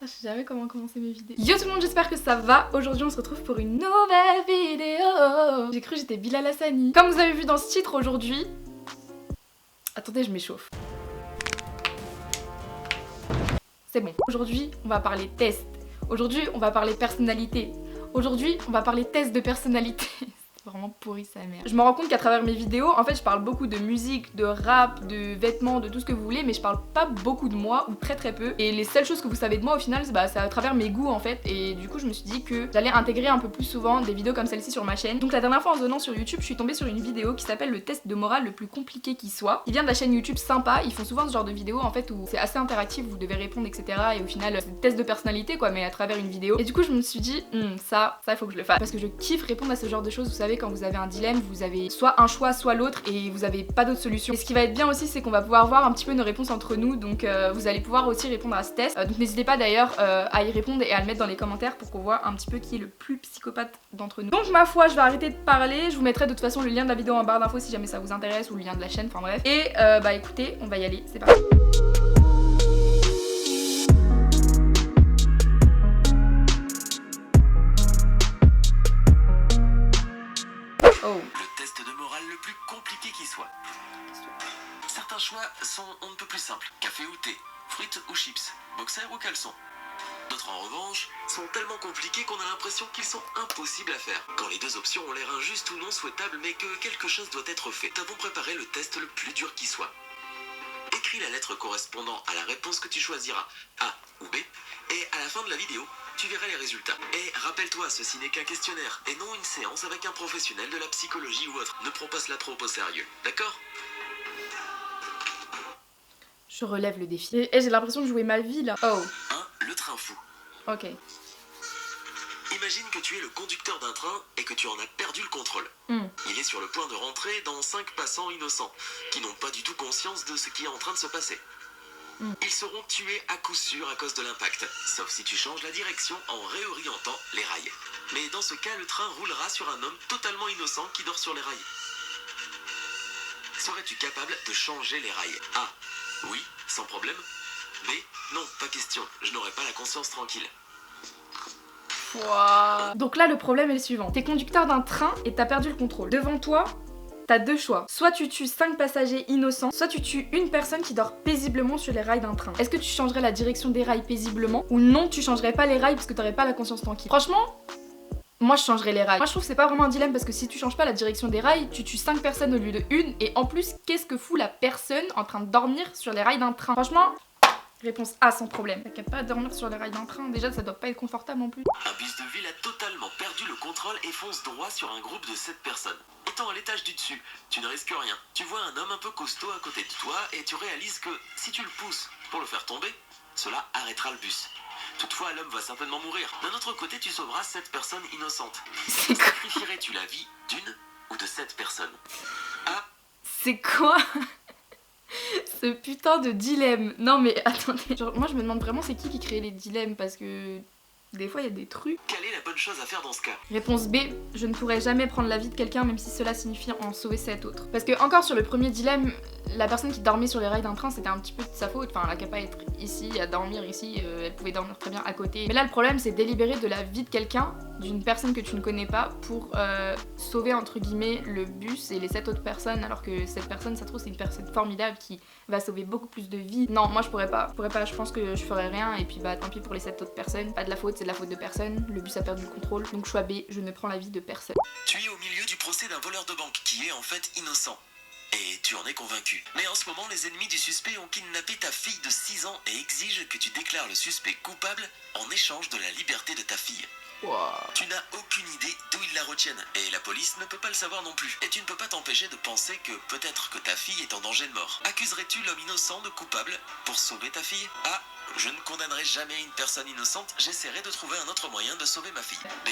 Je sais jamais comment commencer mes vidéos. Yo tout le monde, j'espère que ça va. Aujourd'hui on se retrouve pour une nouvelle vidéo. J'ai cru que j'étais Bilal Hassani. Comme vous avez vu dans ce titre aujourd'hui... Attendez, je m'échauffe. C'est bon. Aujourd'hui on va parler test. Aujourd'hui on va parler personnalité. Aujourd'hui on va parler test de personnalité. Vraiment pourri sa mère. Je me rends compte qu'à travers mes vidéos, en fait je parle beaucoup de musique, de rap, de vêtements, de tout ce que vous voulez, mais je parle pas beaucoup de moi, ou très très peu. Et les seules choses que vous savez de moi au final, c'est à travers mes goûts en fait. Et du coup je me suis dit que j'allais intégrer un peu plus souvent des vidéos comme celle-ci sur ma chaîne. Donc la dernière fois en venant sur YouTube, je suis tombée sur une vidéo qui s'appelle le test de morale le plus compliqué qui soit. Il vient de la chaîne YouTube Sympa, ils font souvent ce genre de vidéos en fait où c'est assez interactif, vous devez répondre etc. Et au final c'est test de personnalité quoi, mais à travers une vidéo. Et du coup je me suis dit, ça il faut que je le fasse. Parce que je kiffe répondre à ce genre de choses, vous savez quand vous avez un dilemme, vous avez soit un choix soit l'autre et vous avez pas d'autre solution. Et ce qui va être bien aussi c'est qu'on va pouvoir voir un petit peu nos réponses entre nous, donc vous allez pouvoir aussi répondre à ce test. Donc n'hésitez pas d'ailleurs à y répondre et à le mettre dans les commentaires pour qu'on voit un petit peu qui est le plus psychopathe d'entre nous. Donc ma foi je vais arrêter de parler, je vous mettrai de toute façon le lien de la vidéo en barre d'infos si jamais ça vous intéresse ou le lien de la chaîne, enfin bref. Et bah écoutez, on va y aller, c'est parti. Le test de morale le plus compliqué qui soit. Certains choix sont on ne peut plus simples. Café ou thé, frites ou chips, boxer ou caleçon. D'autres en revanche sont tellement compliqués qu'on a l'impression qu'ils sont impossibles à faire. Quand les deux options ont l'air injustes ou non souhaitables mais que quelque chose doit être fait, t'avons préparé le test le plus dur qui soit. Écris la lettre correspondant à la réponse que tu choisiras, A ou B, et à la fin de la vidéo, tu verras les résultats. Et rappelle-toi, ceci n'est qu'un questionnaire, et non une séance avec un professionnel de la psychologie ou autre. Ne prends pas cela trop au sérieux, d'accord ? Je relève le défi. Et j'ai l'impression de jouer ma vie là. Oh. 1. Le train fou. Ok. Imagine que tu es le conducteur d'un train et que tu en as perdu le contrôle. Il est sur le point de rentrer dans 5 passants innocents, qui n'ont pas du tout conscience de ce qui est en train de se passer. Ils seront tués à coup sûr à cause de l'impact, sauf si tu changes la direction en réorientant les rails. Mais dans ce cas, le train roulera sur un homme totalement innocent qui dort sur les rails. Serais-tu capable de changer les rails? A. Oui, sans problème. B. Non, pas question, je n'aurai pas la conscience tranquille. Wow. Donc là le problème est le suivant. T'es conducteur d'un train et t'as perdu le contrôle. Devant toi, t'as deux choix. Soit tu tues 5 passagers innocents, soit tu tues une personne qui dort paisiblement sur les rails d'un train. Est-ce que tu changerais la direction des rails paisiblement ou non tu changerais pas les rails parce que t'aurais pas la conscience tranquille? Franchement, moi je changerais les rails. Moi je trouve que c'est pas vraiment un dilemme parce que si tu changes pas la direction des rails, tu tues 5 personnes au lieu de une et en plus qu'est-ce que fout la personne en train de dormir sur les rails d'un train? Franchement, réponse A sans problème. T'as qu'à pas dormir sur les rails d'un train, déjà ça doit pas être confortable non plus. Un bus de ville a totalement perdu le contrôle et fonce droit sur un groupe de 7 personnes. Étant à l'étage du dessus, tu ne risques rien. Tu vois un homme un peu costaud à côté de toi et tu réalises que si tu le pousses pour le faire tomber, cela arrêtera le bus. Toutefois, l'homme va certainement mourir. D'un autre côté, tu sauveras 7 personnes innocentes. Sacrifierais-tu la vie d'une ou de 7 personnes? A. C'est quoi ce putain de dilemme? Non mais attendez, genre, moi je me demande vraiment c'est qui crée les dilemmes parce que des fois il y a des trucs. Quelle est la bonne chose à faire dans ce cas? Réponse B, je ne pourrais jamais prendre la vie de quelqu'un même si cela signifie en sauver 7 autres. Parce que encore sur le premier dilemme, la personne qui dormait sur les rails d'un train c'était un petit peu de sa faute, enfin elle a qu'à pas être ici, à dormir ici, elle pouvait dormir très bien à côté. Mais là le problème c'est délibérer de la vie de quelqu'un, d'une personne que tu ne connais pas pour sauver entre guillemets le bus et les 7 autres personnes alors que cette personne ça se trouve c'est une personne formidable qui va sauver beaucoup plus de vies. Non moi je pourrais pas, je pense que je ferais rien et puis bah tant pis pour les 7 autres personnes, pas de la faute, c'est de la faute de personne, le bus a perdu le contrôle, donc choix B, je ne prends la vie de personne. Tu es au milieu du procès d'un voleur de banque qui est en fait innocent. Et tu en es convaincu. Mais en ce moment, les ennemis du suspect ont kidnappé ta fille de 6 ans et exigent que tu déclares le suspect coupable en échange de la liberté de ta fille. Wow. Tu n'as aucune idée d'où ils la retiennent et la police ne peut pas le savoir non plus. Et tu ne peux pas t'empêcher de penser que peut-être que ta fille est en danger de mort. Accuserais-tu l'homme innocent de coupable pour sauver ta fille? A. Je ne condamnerai jamais une personne innocente, j'essaierai de trouver un autre moyen de sauver ma fille. B.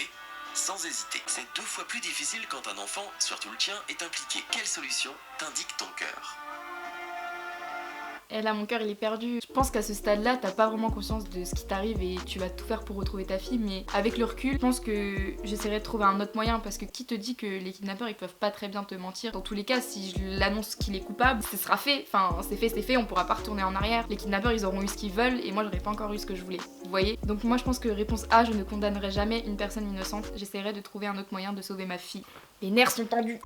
Sans hésiter. C'est 2 fois plus difficile quand un enfant, surtout le tien, est impliqué. Quelle solution t'indique ton cœur? Et là, mon cœur, il est perdu. Je pense qu'à ce stade-là, t'as pas vraiment conscience de ce qui t'arrive et tu vas tout faire pour retrouver ta fille. Mais avec le recul, je pense que j'essaierai de trouver un autre moyen parce que qui te dit que les kidnappeurs, ils peuvent pas très bien te mentir. Dans tous les cas, si je l'annonce qu'il est coupable, ce sera fait. Enfin, c'est fait, on pourra pas retourner en arrière. Les kidnappeurs, ils auront eu ce qu'ils veulent et moi, j'aurais pas encore eu ce que je voulais. Vous voyez? Donc moi, je pense que réponse A, je ne condamnerai jamais une personne innocente. J'essaierai de trouver un autre moyen de sauver ma fille. Les nerfs sont tendus.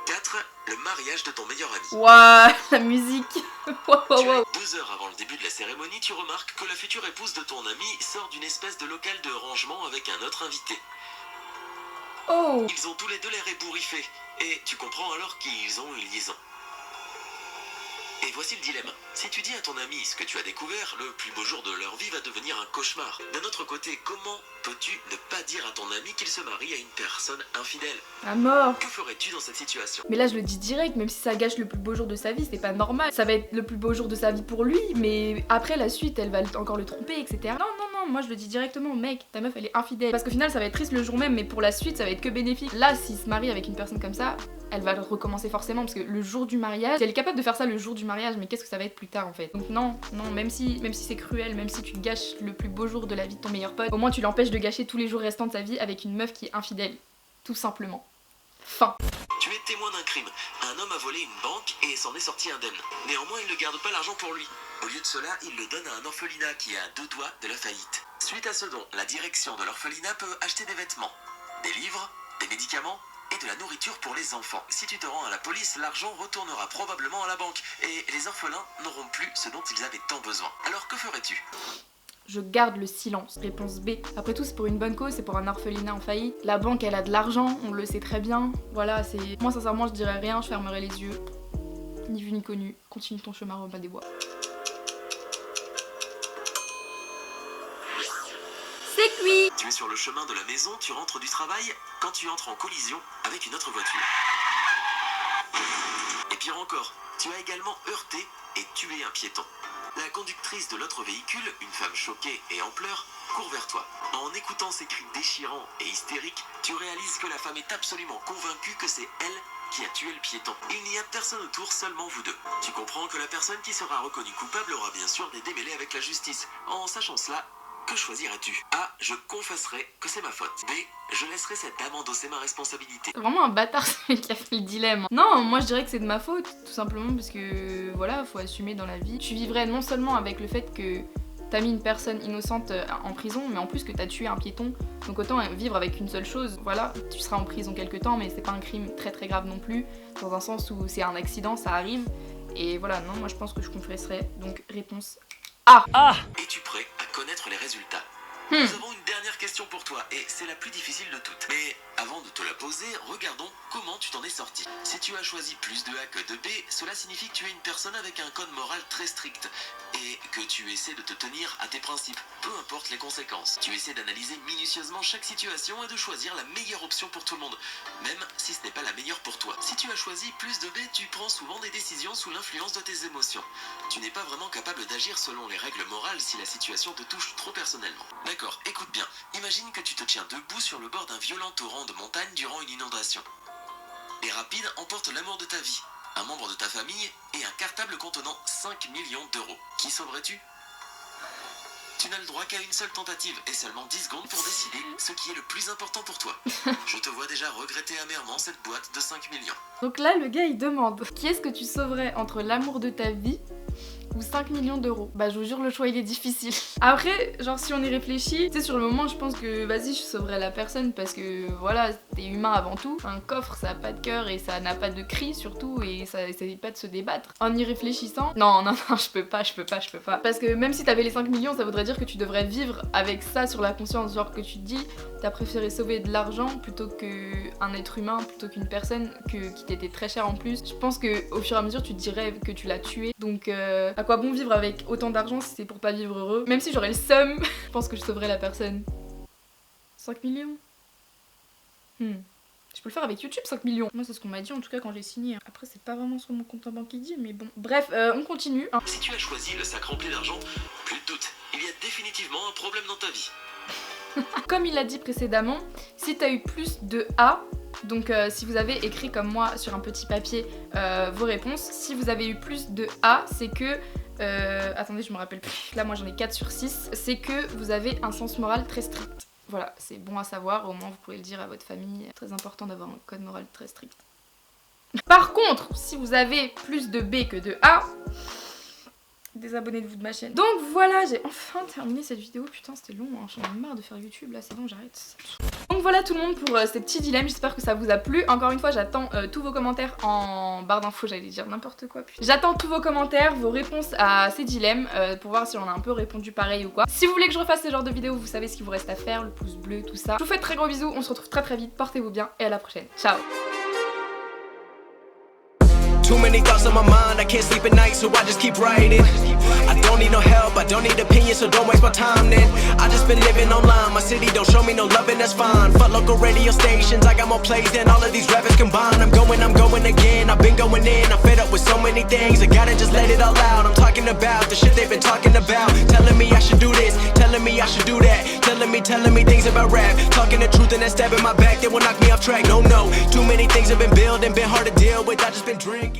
4. Le mariage de ton meilleur ami. Waouh, la musique. Wow. 2 heures avant le début de la cérémonie, tu remarques que la future épouse de ton ami sort d'une espèce de local de rangement avec un autre invité. Oh. Ils ont tous les deux l'air ébouriffés, et tu comprends alors qu'ils ont une liaison. Et voici le dilemme. Si tu dis à ton ami ce que tu as découvert, le plus beau jour de leur vie va devenir un cauchemar. D'un autre côté, comment peux-tu ne pas dire à ton ami qu'il se marie à une personne infidèle? À mort. Que ferais-tu dans cette situation? Mais là je le dis direct, même si ça gâche le plus beau jour de sa vie, c'est pas normal. Ça va être le plus beau jour de sa vie pour lui, mais après la suite elle va encore le tromper, etc. Non, moi je le dis directement, mec, ta meuf elle est infidèle. Parce qu'au final ça va être triste le jour même, mais pour la suite ça va être que bénéfique. Là s'il se marie avec une personne comme ça, elle va recommencer forcément, parce que le jour du mariage, si elle est capable de faire ça le jour du mariage, mais qu'est-ce que ça va être plus tard en fait? Donc non, même si c'est cruel, même si tu gâches le plus beau jour de la vie de ton meilleur pote, au moins tu l'empêches de gâcher tous les jours restants de sa vie avec une meuf qui est infidèle. Tout simplement. Fin. Tu es témoin d'un crime. Un homme a volé une banque et s'en est sorti indemne. Néanmoins, il ne garde pas l'argent pour lui. Au lieu de cela, il le donne à un orphelinat qui est à 2 doigts de la faillite. Suite à ce don, la direction de l'orphelinat peut acheter des vêtements, des livres, des médicaments et de la nourriture pour les enfants. Si tu te rends à la police, l'argent retournera probablement à la banque et les orphelins n'auront plus ce dont ils avaient tant besoin. Alors que ferais-tu? Je garde le silence. Réponse B. Après tout, c'est pour une bonne cause, c'est pour un orphelinat en faillite. La banque, elle a de l'argent, on le sait très bien. Voilà, c'est... Moi, sincèrement, je dirais rien, je fermerai les yeux. Ni vu ni connu. Continue ton chemin, Robin des Bois. C'est cuit. Tu es sur le chemin de la maison, tu rentres du travail, quand tu entres en collision avec une autre voiture. Et pire encore, tu as également heurté et tué un piéton. La conductrice de l'autre véhicule, une femme choquée et en pleurs, court vers toi. En écoutant ses cris déchirants et hystériques, tu réalises que la femme est absolument convaincue que c'est elle qui a tué le piéton. Il n'y a personne autour, seulement vous deux. Tu comprends que la personne qui sera reconnue coupable aura bien sûr des démêlés avec la justice. En sachant cela, que choisirais-tu? A. Je confesserai que c'est ma faute. B. Je laisserai cette dame endosser ma responsabilité. C'est vraiment un bâtard celui qui a fait le dilemme. Non, moi je dirais que c'est de ma faute, tout simplement parce que voilà, faut assumer dans la vie. Tu vivrais non seulement avec le fait que t'as mis une personne innocente en prison, mais en plus que t'as tué un piéton. Donc autant vivre avec une seule chose. Voilà, tu seras en prison quelque temps, mais c'est pas un crime très très grave non plus, dans un sens où c'est un accident, ça arrive. Et voilà, non, moi je pense que je confesserais. Donc réponse A. Es-tu prêt à connaître les résultats? Nous avons une dernière question pour toi, et c'est la plus difficile de toutes. Mais avant de te la poser, regardons comment tu t'en es sorti. Si tu as choisi plus de A que de B, cela signifie que tu es une personne avec un code moral très strict, et que tu essaies de te tenir à tes principes, peu importe les conséquences. Tu essaies d'analyser minutieusement chaque situation et de choisir la meilleure option pour tout le monde, même si ce n'est pas la meilleure pour toi. Si tu as choisi plus de B, tu prends souvent des décisions sous l'influence de tes émotions. Tu n'es pas vraiment capable d'agir selon les règles morales si la situation te touche trop personnellement. D'accord, écoute bien. Imagine que tu te tiens debout sur le bord d'un violent torrent de montagne durant une inondation. Les rapides emportent l'amour de ta vie, un membre de ta famille et un cartable contenant 5 millions d'euros. Qui sauverais-tu? Tu n'as le droit qu'à une seule tentative et seulement 10 secondes pour décider ce qui est le plus important pour toi. Je te vois déjà regretter amèrement cette boîte de 5 millions. Donc là, le gars il demande qui est-ce que tu sauverais entre l'amour de ta vie ou 5 millions d'euros? Bah je vous jure, le choix il est difficile. Après, genre si on y réfléchit, tu sais, sur le moment je pense que vas-y, je sauverais la personne parce que voilà, t'es humain avant tout. Un coffre ça a pas de cœur et ça n'a pas de cri surtout, et ça essaye pas de se débattre. En y réfléchissant, non, je peux pas. Parce que même si t'avais les 5 millions, ça voudrait dire que tu devrais vivre avec ça sur la conscience, genre que tu te dis t'as préféré sauver de l'argent plutôt qu'un être humain, plutôt qu'une personne qui t'était très chère en plus. Je pense que au fur et à mesure tu te dirais que tu l'as tué. Donc à quoi bon vivre avec autant d'argent si c'est pour pas vivre heureux? Même si j'aurais le seum, je pense que je sauverais la personne. 5 millions? Je peux le faire avec YouTube, 5 millions. Moi c'est ce qu'on m'a dit en tout cas quand j'ai signé. Après c'est pas vraiment ce que mon compte en banque qui dit, mais bon. Bref, on continue. Si tu as choisi le sac rempli d'argent, plus de doute, il y a définitivement un problème dans ta vie. Comme il l'a dit précédemment, si t'as eu plus de A, donc si vous avez écrit comme moi sur un petit papier vos réponses, si vous avez eu plus de A, c'est que attendez, je me rappelle plus. Là, moi j'en ai 4 sur 6. C'est que vous avez un sens moral très strict. Voilà, c'est bon à savoir. Au moins, vous pourrez le dire à votre famille. Très important d'avoir un code moral très strict. Par contre, si vous avez plus de B que de A, désabonnez-vous de ma chaîne. Donc voilà, j'ai enfin terminé cette vidéo. Putain, c'était long, hein. J'en ai marre de faire YouTube là, c'est bon, j'arrête. Donc voilà tout le monde pour ces petits dilemmes, j'espère que ça vous a plu. Encore une fois, j'attends tous vos commentaires en barre d'infos, j'allais dire n'importe quoi. J'attends tous vos commentaires, vos réponses à ces dilemmes pour voir si on a un peu répondu pareil ou quoi. Si vous voulez que je refasse ce genre de vidéo, vous savez ce qu'il vous reste à faire, le pouce bleu, tout ça. Je vous fais de très gros bisous, on se retrouve très vite, portez-vous bien et à la prochaine. Ciao. Too many thoughts on my mind, I can't sleep at night, so I just keep writing. I don't need no help, I don't need opinions, so don't waste my time then. I just been living online, my city don't show me no love and that's fine. Fuck local radio stations, I got more plays than all of these rappers combined. I'm going again, I've been going in, I'm fed up with so many things. I gotta just let it all out, I'm talking about the shit they've been talking about. Telling me I should do this, telling me I should do that. Telling me things about rap. Talking the truth and then stabbing my back, they will knock me off track. No, too many things have been building, been hard to deal with, I just been drinking.